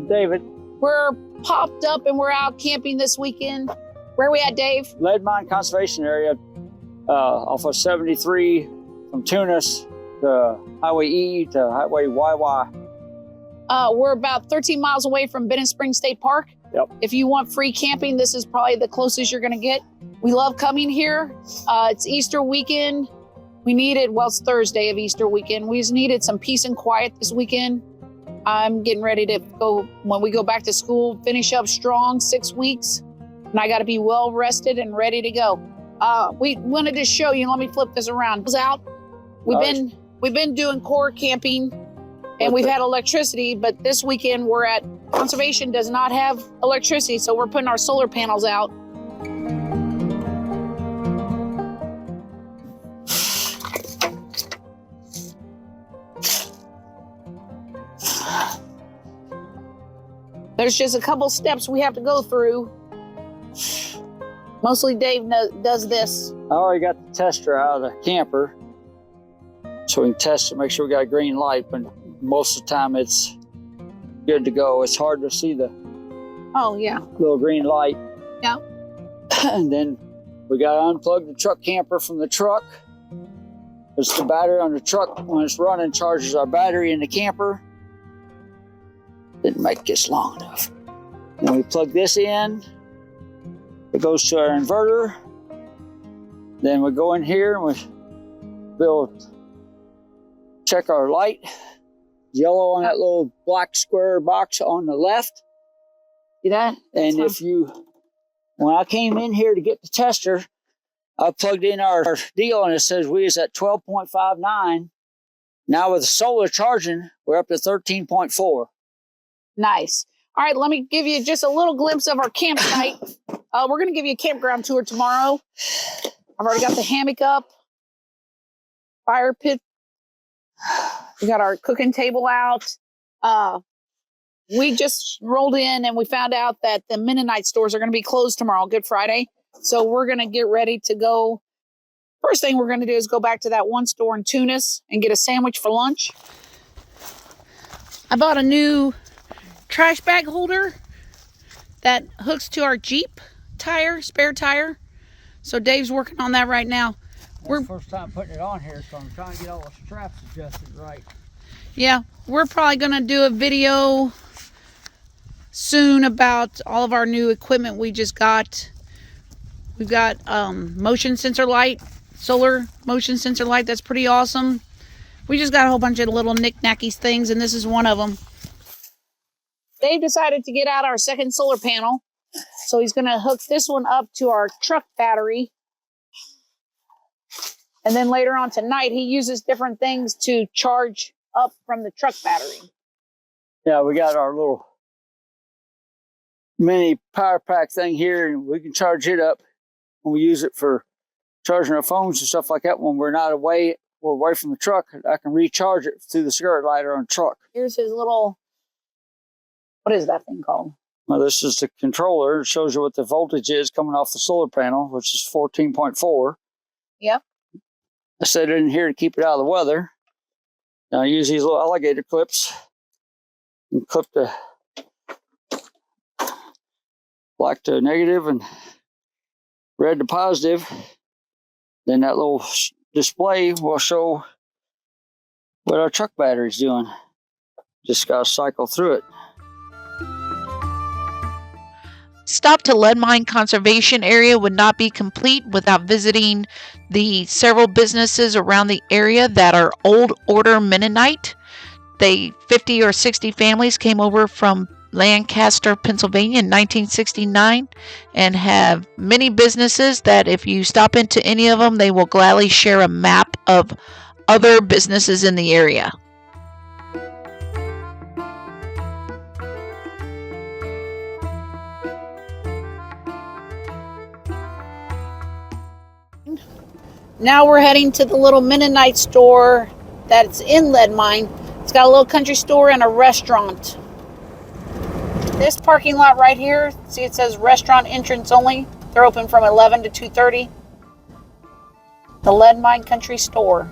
I'm David. We're popped up and we're out camping this weekend. Where are we at, Dave? Lead Mine Conservation Area off of 73 from Tunis to Highway E to Highway YY. We're about 13 miles away from Benton Springs State Park. Yep. If you want free camping, this is probably the closest you're going to get. We love coming here. It's Easter weekend. We needed, well, it's Thursday of Easter weekend. We just needed some peace and quiet this weekend. I'm getting ready to go, when we go back to school, finish up strong, 6 weeks. And I got to be well rested and ready to go. We wanted to show you, let me flip this around. It was out. We've been doing core camping and we've had electricity, but this weekend we're at Conservation does not have electricity, so we're putting our solar panels out. There's just a couple steps we have to go through. Mostly Dave does this. I already got the tester out of the camper so we can test it, make sure we got a green light, but most of the time it's good to go. It's hard to see the little green light. Yeah. And then we got to unplug the truck camper from the truck. It's the battery on the truck. When it's running, charges our battery in the camper. Didn't make this long enough. Then we plug this in. It goes to our inverter. Then we go in here and we'll check our light. Yellow on that little black square box on the left. See that? And when I came in here to get the tester, I plugged in our deal and it says we is at 12.59. Now with the solar charging, we're up to 13.4. Nice. All right, let me give you just a little glimpse of our campsite. We're going to give you a campground tour tomorrow. I've already got the hammock up, fire pit. We got our cooking table out. We just rolled in and we found out that the Mennonite stores are going to be closed tomorrow, Good Friday. So we're going to get ready to go. First thing we're going to do is go back to that one store in Tunis and get a sandwich for lunch. I bought a new trash bag holder that hooks to our Jeep tire, spare tire. So Dave's working on that right now. We're first time putting it on here, so I'm trying to get all the straps adjusted right. Yeah, we're probably going to do a video soon about all of our new equipment we just got. We've got motion sensor light, solar motion sensor light. That's pretty awesome. We just got a whole bunch of little knick-knackies things, and this is one of them. Dave decided to get out our second solar panel, so he's going to hook this one up to our truck battery. And then later on tonight, he uses different things to charge up from the truck battery. Yeah, we got our little mini power pack thing here, and we can charge it up when we use it for charging our phones and stuff like that. When we're not away, we're away from the truck, I can recharge it through the cigarette lighter on the truck. Here's his little, what is that thing called? Well, this is the controller. It shows you what the voltage is coming off the solar panel, which is 14.4. Yep. I set it in here to keep it out of the weather. Now I use these little alligator clips and clip the black to negative and red to positive. Then that little display will show what our truck battery's doing. Just got to cycle through it. Stop to Lead Mine Conservation Area would not be complete without visiting the several businesses around the area that are old order Mennonite. 50 or 60 families came over from Lancaster, Pennsylvania in 1969 and have many businesses that if you stop into any of them, they will gladly share a map of other businesses in the area. Now we're heading to the little Mennonite store that's in Lead Mine. It's got a little country store and a restaurant. This parking lot right here, see it says restaurant entrance only. They're open from 11 to 2:30. The Lead Mine Country Store.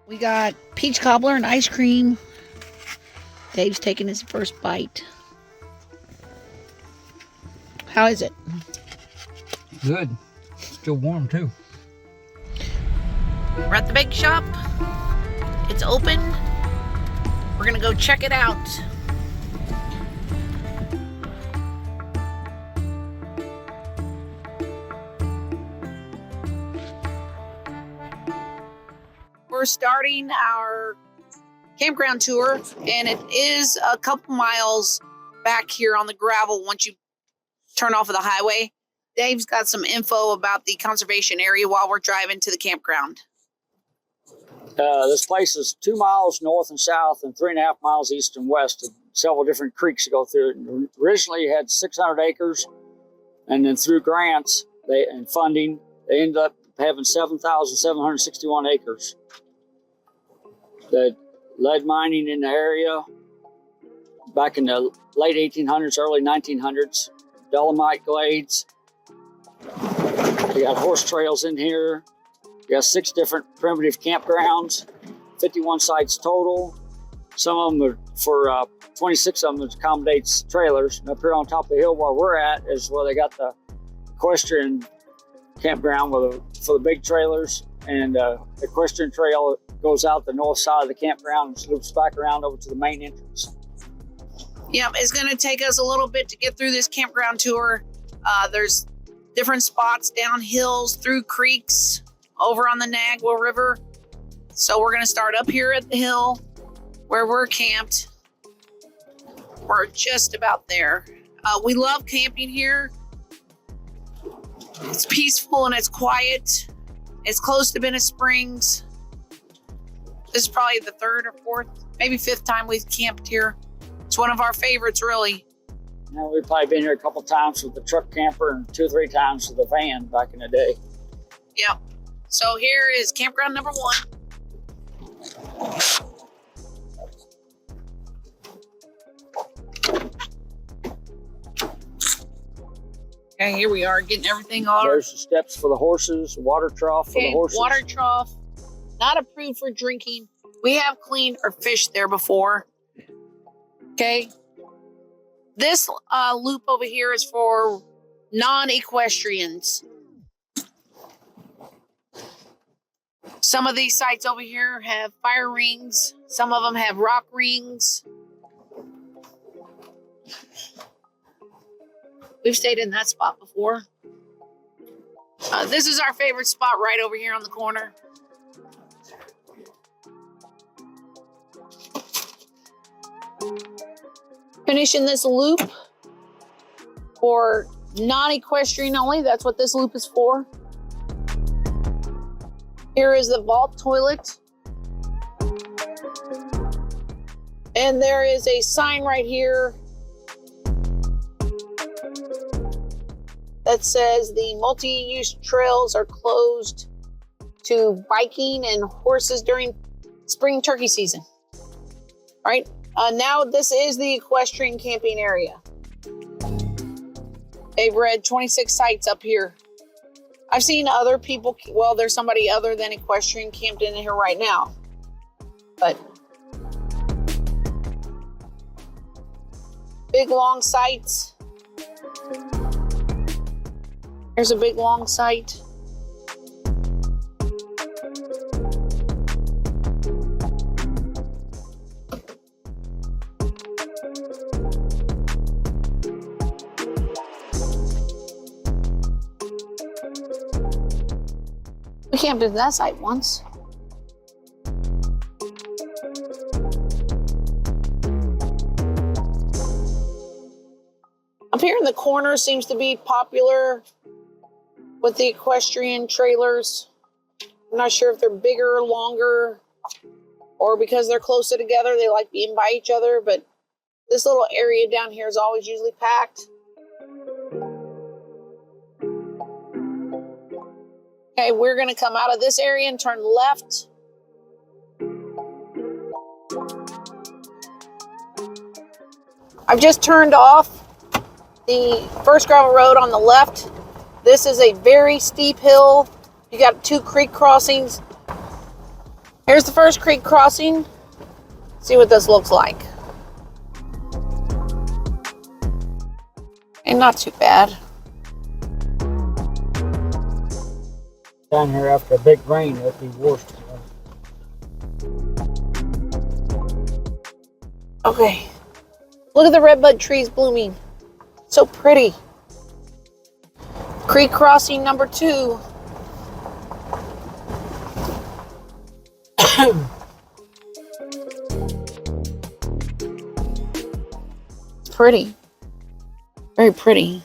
We got peach cobbler and ice cream. Dave's taking his first bite. How is it? Good. Still warm too. We're at the bake shop. It's open. We're gonna go check it out. We're starting our campground tour, and it is a couple miles back here on the gravel once you turn off of the highway. Dave's got some info about the conservation area while we're driving to the campground. This place is 2 miles north and south and 3.5 miles east and west, and several different creeks to go through. It originally had 600 acres, and then through grants and funding, they ended up having 7,761 acres. The lead mining in the area back in the late 1800s, early 1900s, dolomite glades. We got horse trails in here. We got 6 different primitive campgrounds, 51 sites total. Some of them are for 26 of them accommodates trailers. And up here on top of the hill where we're at is where they got the equestrian campground for the big trailers. And the equestrian trail goes out the north side of the campground and loops back around over to the main entrance. Yep, it's going to take us a little bit to get through this campground tour. There's different spots down hills, through creeks, over on the Nagwa River. So we're going to start up here at the hill where we're camped. We're just about there. We love camping here. It's peaceful and it's quiet. It's close to Venice Springs. This is probably the 3rd or 4th, maybe 5th time we've camped here. It's one of our favorites, really. Now, we've probably been here a couple times with the truck camper and 2 or 3 times with the van back in the day. Yep. So here is campground number 1. Okay, here we are getting everything on. There's the steps for the horses, water trough for the horses. Water trough, not approved for drinking. We have cleaned or fished there before. Okay. This loop over here is for non-equestrians. Some of these sites over here have fire rings. Some of them have rock rings. We've stayed in that spot before. This is our favorite spot right over here on the corner. Finishing this loop for non-equestrian only. That's what this loop is for. Here is the vault toilet. And there is a sign right here that says the multi-use trails are closed to biking and horses during spring turkey season. All right. Now this is the equestrian camping area. They've read 26 sites up here. I've seen other people, well, there's somebody other than equestrian camped in here right now. But big long sites. There's a big long site. We camped at that site once. Up here in the corner seems to be popular with the equestrian trailers. I'm not sure if they're bigger, longer, or because they're closer together, they like being by each other, but this little area down here is always usually packed. Okay, we're gonna come out of this area and turn left. I've just turned off the first gravel road on the left. This is a very steep hill. You got 2 creek crossings. Here's the first creek crossing. See what this looks like. And not too bad. Down here after a big rain, it'd be worse. Okay. Look at the redbud trees blooming. So pretty. Creek crossing number 2. It's pretty. Very pretty.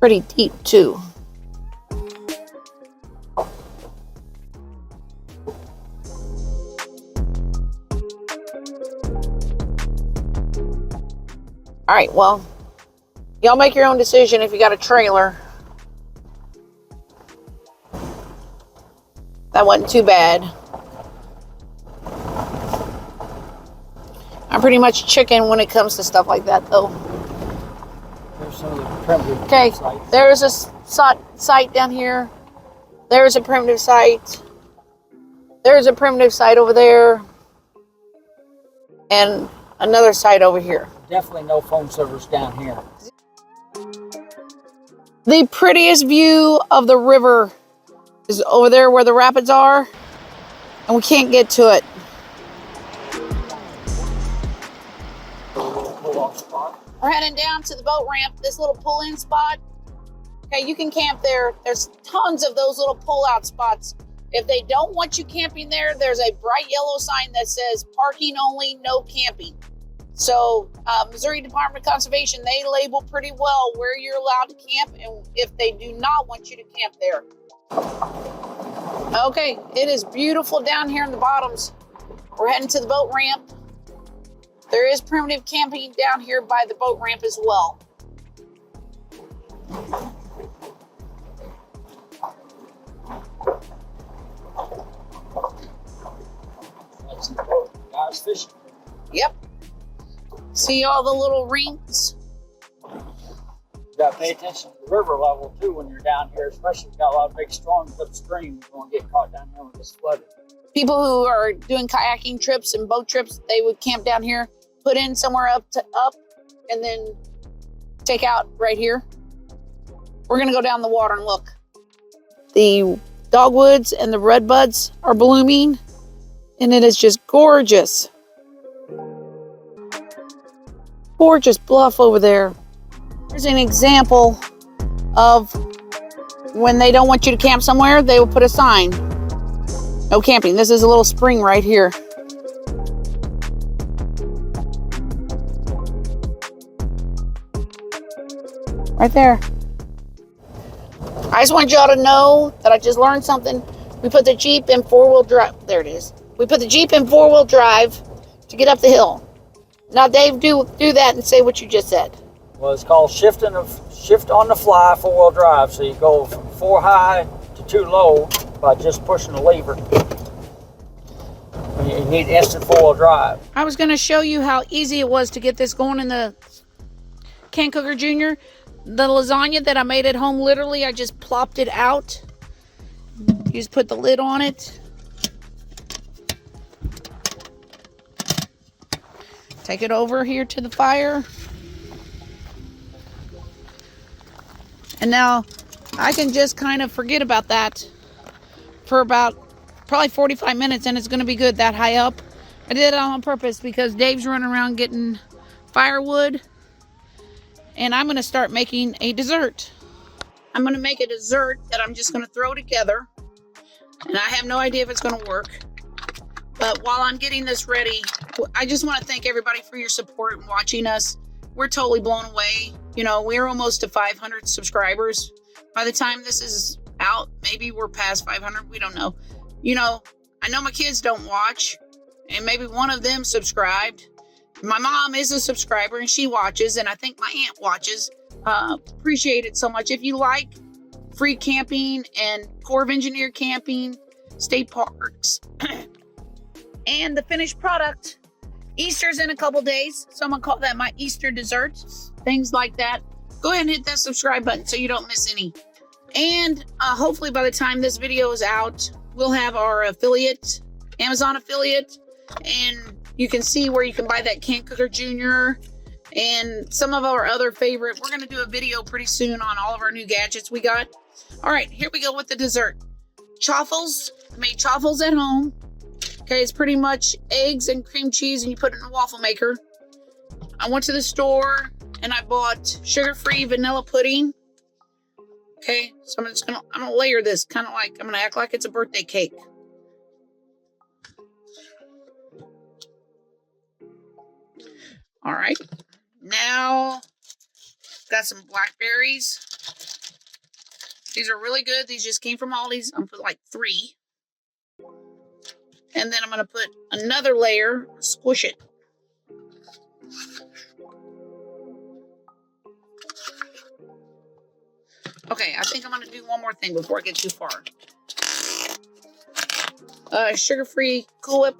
Pretty deep too. All right, well, y'all make your own decision if you got a trailer. That wasn't too bad. I'm pretty much chicken when it comes to stuff like that, though. There's some of the primitive Okay, sites. there's a site down here. There's a primitive site. There's a primitive site over there. And another site over here. Definitely no phone service down here. The prettiest view of the river is over there where the rapids are, and we can't get to it. We're heading down to the boat ramp, this little pull-in spot. Okay, you can camp there. There's tons of those little pull-out spots. If they don't want you camping there, there's a bright yellow sign that says parking only, no camping. So Missouri Department of Conservation, they label pretty well where you're allowed to camp and if they do not want you to camp there. Okay, it is beautiful down here in the bottoms. We're heading to the boat ramp. There is primitive camping down here by the boat ramp as well. That's the boat. Guys fishing. Yep. See all the little rings? You gotta pay attention to the river level too when you're down here, especially if you got a lot of big storms upstream. You won't get caught down here when it's flooded. People who are doing kayaking trips and boat trips, they would camp down here, put in somewhere up, and then take out right here. We're gonna go down the water and look. The dogwoods and the redbuds are blooming, and it is just gorgeous. Gorgeous bluff over there. Here's an example of when they don't want you to camp somewhere, they will put a sign. No camping. This is a little spring right here. Right there. I just want y'all to know that I just learned something. We put the Jeep in 4-wheel drive. There it is. We put the Jeep in 4-wheel drive to get up the hill. Now, Dave, do that and say what you just said. Well, it's called shift on the fly 4-wheel drive. So you go from 4 high to 2 low by just pushing the lever. And you need instant 4-wheel drive. I was going to show you how easy it was to get this going in the Can Cooker Junior. The lasagna that I made at home, literally, I just plopped it out. You just put the lid on it. Take it over here to the fire. And now I can just kind of forget about that for about probably 45 minutes and it's going to be good that high up. I did it on purpose because Dave's running around getting firewood. And I'm going to start making a dessert. I'm going to make a dessert that I'm just going to throw together. And I have no idea if it's going to work. But while I'm getting this ready, I just want to thank everybody for your support and watching us. We're totally blown away. You know, we're almost to 500 subscribers. By the time this is out, maybe we're past 500. We don't know. You know, I know my kids don't watch. And maybe one of them subscribed. My mom is a subscriber and she watches, and I think my aunt watches. Appreciate it so much. If you like free camping and Corps of Engineer camping, state parks, and the finished product, Easter's in a couple days, so I'm gonna call that my Easter dessert, things like that. Go ahead and hit that subscribe button so you don't miss any. And hopefully by the time this video is out, we'll have our affiliate, Amazon affiliate, and you can see where you can buy that Can Cooker Junior and some of our other favorite. We're going to do a video pretty soon on all of our new gadgets we got. All right, here we go with the dessert. Chaffles. I made chaffles at home. Okay, it's pretty much eggs and cream cheese, and you put it in a waffle maker. I went to the store and I bought sugar-free vanilla pudding. Okay, so I'm gonna layer this kind of like, I'm gonna act like it's a birthday cake. All right, now got some blackberries. These are really good. These just came from Aldi's. I'm gonna put like 3. And then I'm gonna put another layer, squish it. Okay, I think I'm gonna do one more thing before I get too far. Sugar-free Cool Whip.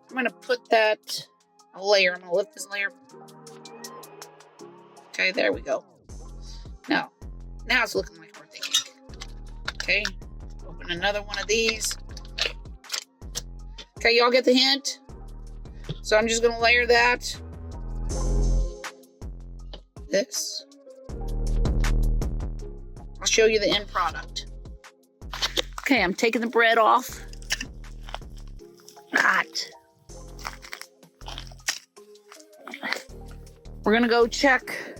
I'm gonna put that a layer. I'm gonna lift this layer. Okay, there we go. Now it's looking like a birthday cake. Okay, open another one of these. Okay, y'all get the hint? So I'm just gonna layer that. This. I'll show you the end product. Okay, I'm taking the bread off. Hot. We're gonna go check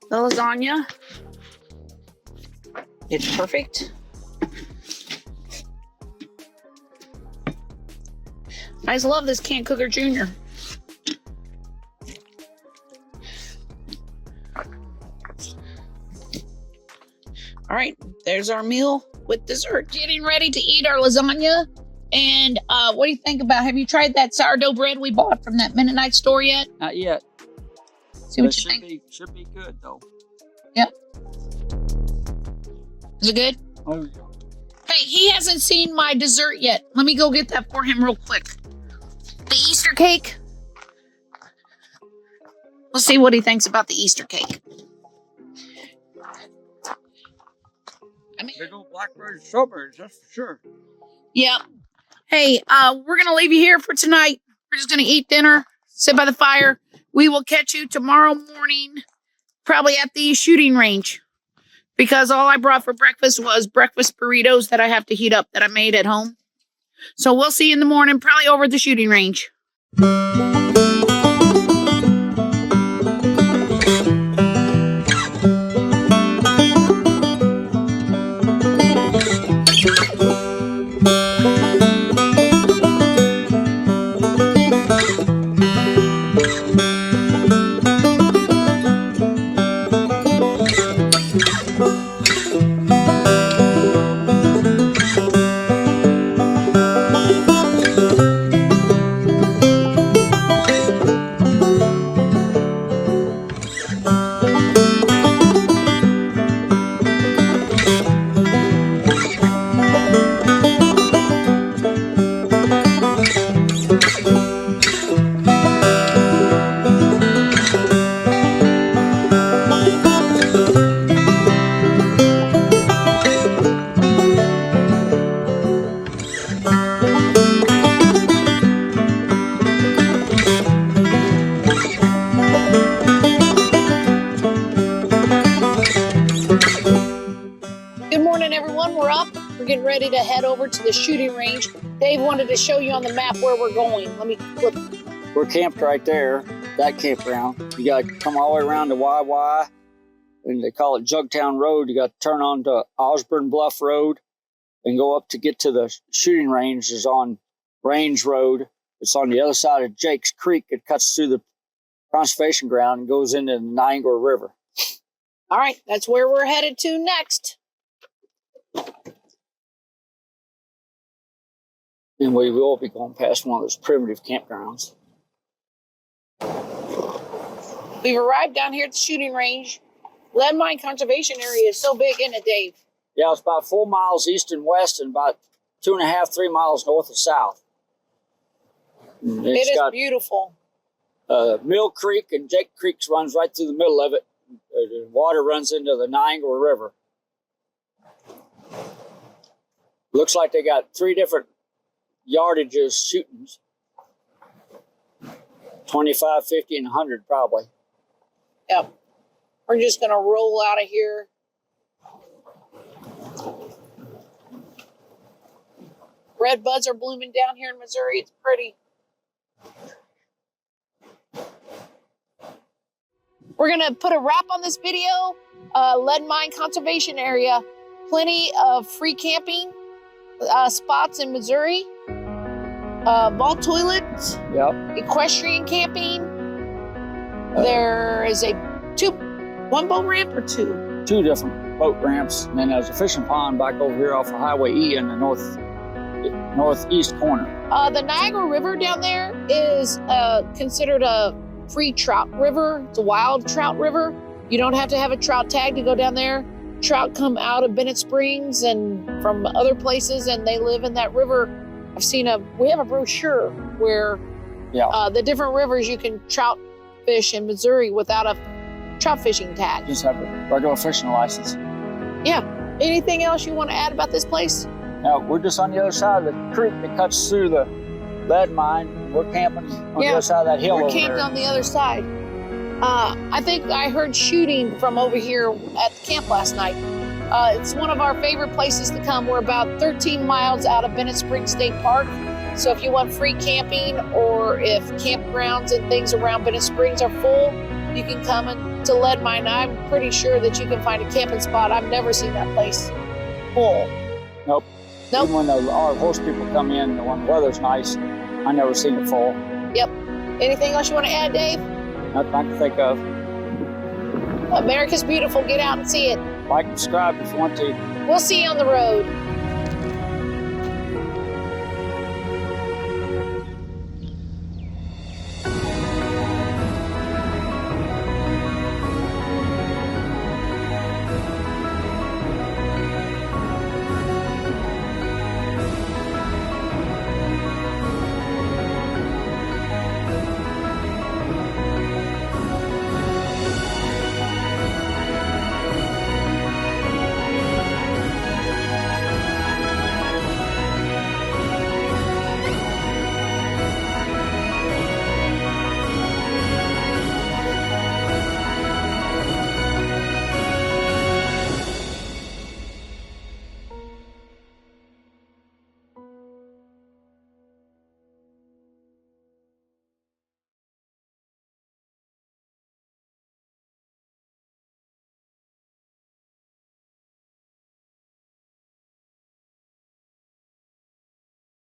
the lasagna. It's perfect. I just love this Can Cooker Junior. All right, there's our meal with dessert. Getting ready to eat our lasagna. And what do you think about, have you tried that sourdough bread we bought from that Mennonite store yet? Not yet. See what you think. Should be good though. Yep. Is it good? Oh yeah. Hey, he hasn't seen my dessert yet. Let me go get that for him real quick. The Easter cake. We'll see what he thinks about the Easter cake. Big old blackberries, strawberries, that's for sure. Yep. Hey, we're gonna leave you here for tonight. We're just gonna eat dinner, sit by the fire. We will catch you tomorrow morning, probably at the shooting range, because all I brought for breakfast was breakfast burritos that I have to heat up that I made at home. So we'll see you in the morning, probably over at the shooting range. Good morning, everyone. We're up. We're getting ready to head over to the shooting range. Dave wanted to show you on the map where we're going. Let me flip. We're camped right there, that campground. You got to come all the way around to YY, and they call it Jugtown Road. You got to turn on to Osborne Bluff Road and go up to get to the shooting range. Is on Range Road. It's on the other side of Jake's Creek. It cuts through the conservation ground and goes into the Niagara River. All right, that's where we're headed to next. And we will be going past one of those primitive campgrounds. We've arrived down here at the shooting range. Lead Mine Conservation Area is so big, isn't it, Dave? Yeah, it's about 4 miles east and west and about 2.5, 3 miles north and south. It is beautiful. Mill Creek and Jake Creek runs right through the middle of it. The water runs into the Niagara River. Looks like they got 3 different yardages shootings. 25, 50, and 100 probably. Yep. We're just going to roll out of here. Red buds are blooming down here in Missouri. It's pretty. We're going to put a wrap on this video. Lead Mine Conservation Area. Plenty of free camping spots in Missouri. Vault toilets. Yep. Equestrian camping. There is one boat ramp or 2? 2 different boat ramps. And then there's a fishing pond back over here off of Highway E in the northeast corner. The Niagara River down there is considered a free trout river. It's a wild trout river. You don't have to have a trout tag to go down there. Trout come out of Bennett Springs and from other places, and they live in that river. We have a brochure where the different rivers you can trout fish in Missouri without a trout fishing tag. Just have a regular fishing license. Yeah. Anything else you want to add about this place? Now, we're just on the other side of the creek that cuts through the lead mine. We're camping on the other side of that hill over there. We're camped on the other side. I think I heard shooting from over here at the camp last night. It's one of our favorite places to come. We're about 13 miles out of Bennett Springs State Park. So if you want free camping, or if campgrounds and things around Bennett Springs are full, you can come to Lead Mine. I'm pretty sure that you can find a camping spot. I've never seen that place full. Nope. Nope. Even when our horse people come in, when the weather's nice, I never seen it full. Yep. Anything else you want to add, Dave? Nothing I can think of. America's beautiful. Get out and see it. Like and subscribe if you want to. We'll see you on the road.